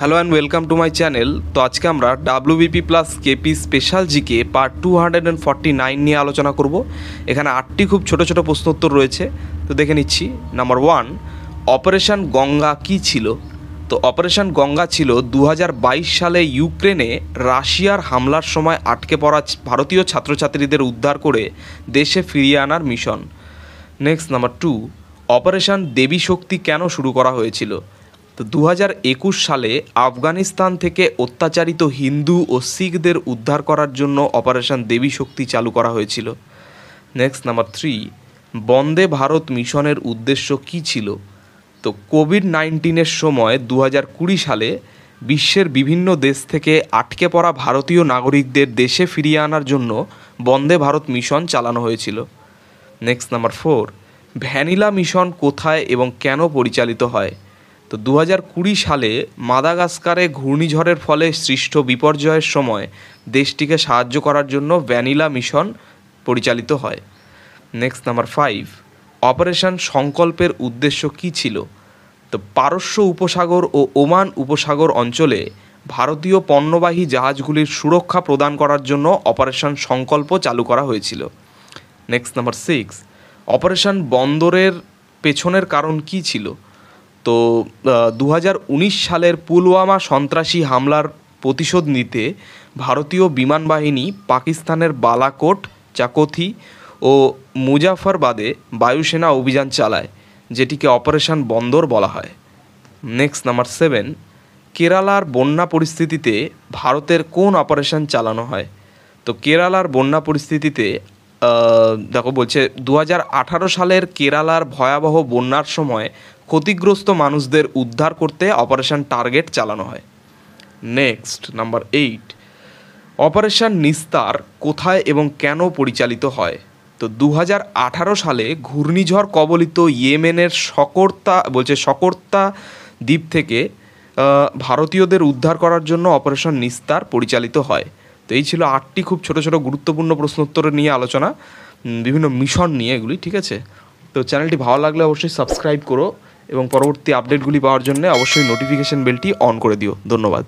Hello and welcome to my channel. তো আজকে আমরা WBP plus KP special GK part 249 নিয়ে আলোচনা করব। এখানে 8টি খুব ছোট ছোট প্রশ্ন উত্তর রয়েছে, তো দেখে নিচ্ছি। নাম্বার 1, অপারেশন গঙ্গা কী ছিল? তো অপারেশন গঙ্গা ছিল 2022 সালে ইউক্রেনে রাশিয়ার হামলার সময় আটকে পড়া ভারতীয় ছাত্রছাত্রীদের উদ্ধার করে দেশে ফিরিয়ে আনার মিশন। নেক্সট নাম্বার 2, অপারেশন দেবী শক্তি কেন শুরু করা হয়েছিল? তো 2021 সালে আফগানিস্তান থেকে অত্যাচারিত হিন্দু ও শিখদের উদ্ধার করার জন্য অপারেশন দেবী শক্তি চালু করা হয়েছিল। নেক্সট নাম্বার 3, বন্দে ভারত মিশনের উদ্দেশ্য কী ছিল? তো কোভিড-19 সময় 2020 সালে বিশ্বের বিভিন্ন দেশ থেকে আটকে পড়া ভারতীয় নাগরিকদের দেশে ফিরিয়ে আনার জন্য বন্দে ভারত মিশন চালানো হয়েছিল। নেক্সট নাম্বার 4, ভ্যানিলা মিশন কোথায় এবং কেন পরিচালিত হয়? তো 2020 সালে মাদাগাস্কারে ঘূর্ণিঝড়ের ফলে সৃষ্ট বিপর্যয়ের সময় দেশটিকে সাহায্য করার জন্য ভ্যানিলা মিশন পরিচালিত হয়। নেক্সট নাম্বার 5, অপারেশন সংকল্পের উদ্দেশ্য কী ছিল? তো পারস্য উপসাগর ও ওমান উপসাগর অঞ্চলে ভারতীয় পণ্যবাহী জাহাজগুলির সুরক্ষা প্রদান করার জন্য অপারেশন সংকল্প চালু করা হয়েছিল। নেক্সট নাম্বার 6, অপারেশন বন্দরের পেছনের কারণ কী ছিল? তো 2019 সালের পুলওয়ামা সন্ত্রাসী হামলার প্রতিশোধ নিতে ভারতীয় বিমান বাহিনী পাকিস্তানের বালাকোট, চাকোথি ও মুজাফরবাদে বায়ুসেনা অভিযান চালায়, যেটিকে অপারেশন বন্দর বলা হয়। নেক্সট নাম্বার 7, কেরালার বন্যা পরিস্থিতিতে ভারতের কোন অপারেশন চালানো হয়? তো কেরালার বন্যা পরিস্থিতিতে দেখো বলছে 2018 সালের কেরালার ভয়াবহ বন্যার সময় ক্ষতিগ্রস্ত মানুষদের উদ্ধার করতে অপারেশন টার্গেট চালানো হয়। নেক্সট নাম্বার 8, অপারেশন নিস্তার কোথায় এবং কেন পরিচালিত হয়? তো 2018 সালে ঘূর্ণিঝড় কবলিত ইয়েমেনের সকর্তা দ্বীপ থেকে ভারতীয়দের উদ্ধার করার জন্য অপারেশন নিস্তার পরিচালিত হয়। তো এই ছিল 8টি খুব ছোট ছোট গুরুত্বপূর্ণ প্রশ্নোত্তর নিয়ে আলোচনা, বিভিন্ন মিশন নিয়ে এগুলি, ঠিক আছে? তো চ্যানেলটি ভালো লাগলে অবশ্যই সাবস্ক্রাইব করো এবং পরবর্তী আপডেটগুলি পাওয়ার জন্য অবশ্যই নোটিফিকেশন বেলটি অন করে দিও। ধন্যবাদ।